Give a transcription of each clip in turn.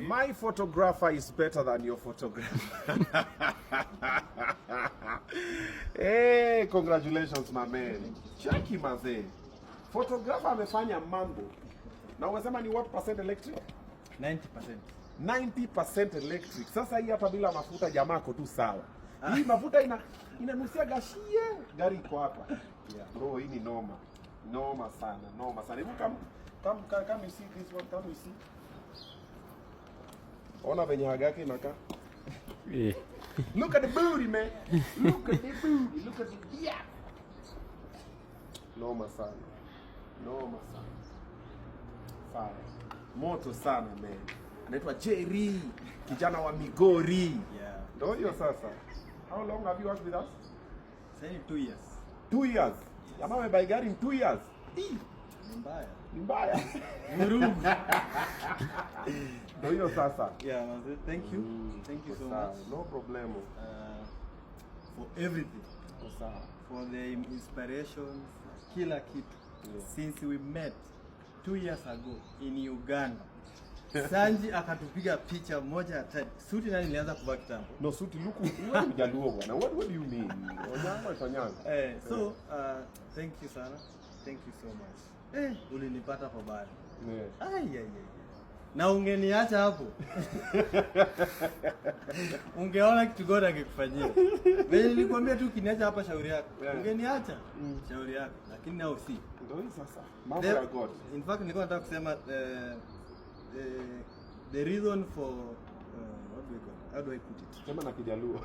My photographer is better than your photographer. Hey, congratulations my man. Chaki mazee. Photographer amefanya mambo. Na unasema ni what percent electric? 90%. 90% electric. Sasa hii hata bila mafuta jamako tu sawa. Hii mafuta inanusia gashie. Gari iko hapa. Yeah. Bro, hii ni noma. Noma sana, noma sana. Hebu come you see this one, come you see. Ona venye haga yake inakaa. Look at the booty, man. Look at the booty. Look at the yeah. Noma sana. Noma sana. Fire. Moto sana, man. Anaitwa Jerry, kijana wa Migori. Yeah. Ndio hiyo sasa. How long have you worked with us? Say 2 years. 2 years. Jamaa amebuy gari in 2 years. Mbaya. Mbaya. Ndio hiyo sasa. Yeah, man. Thank you. Thank you so much. No problem. For everything. Sawa. For the inspiration, kila kitu. Yeah. Since we met 2 years ago in Uganda. Sanji akatupiga picha moja ya tatu. Suti nani nilianza kuvaa kitambo? No, suti luku wewe mjaluo bwana. What do you mean? Onyama ifanyanga. So thank you sana. Thank you so much. Ulinipata pabaya. Yeah. Ai. Na ungeniacha hapo. Ungeona kitu gani angekufanyia. Wewe nilikwambia tu kiniacha hapa shauri yako. Yeah. Ungeniacha shauri yako. Lakini nao si. Ndio sasa. Mambo ya God. In fact nilikuwa nataka kusema the reason for what do we call it? How do I put it? Sema na Kijaluo.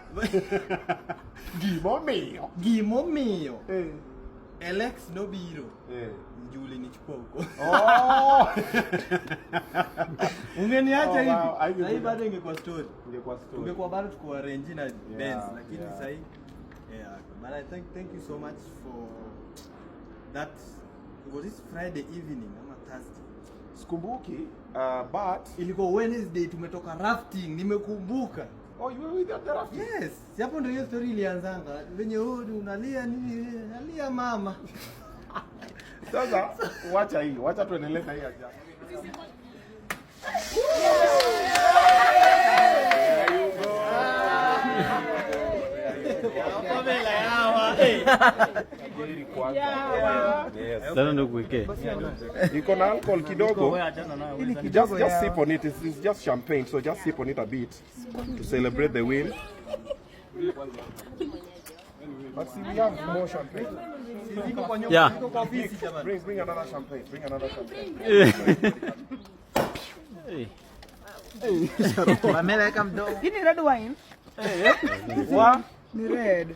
Gimomeo. Alex Nobiro. Njuli nichukua huko. Oh. Ungeniacha hivi. Sasa bado ingekuwa story. Ingekuwa story. Ungekuwa bado tuko arrange na Benz lakini sasa but I thank you so much for that. Was this Friday evening ama Thursday? Sikumbuki, but ilikuwa Wednesday tumetoka rafting, nimekumbuka. Oh, you were with the rafting? Yes. Hapo ndio hiyo story ilianzanga. Venye unalia nini? Nalia mama. Sasa wacha hii, wacha tuendelee na hii ajabu. Sana ndo kuweke. Iko na alcohol kidogo. Just sip on it. It's just champagne, so just sip on it a bit to celebrate the win. But see, we have more champagne. Yeah. Bring another champagne. Bring another champagne. Pamela, come down. You need red wine? What? Red.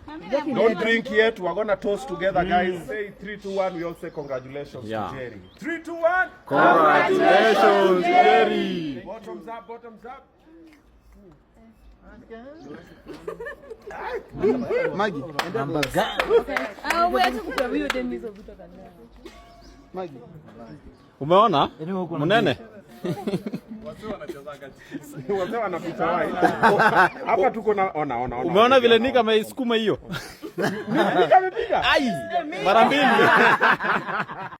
Don't drink yet. We're gonna toast together, guys. Say 3, 2, 1. We all say congratulations to Jerry. 3, 2, 1. Congratulations, Jerry. Bottoms up. Bottoms up. Maggie. Maggie. Umeona? Mnene? Wazee wanapita wapi? Hapa tuko na ona. Umeona vile Nika ameisukuma hiyo? Nika amepiga. Ai! Mara mbili.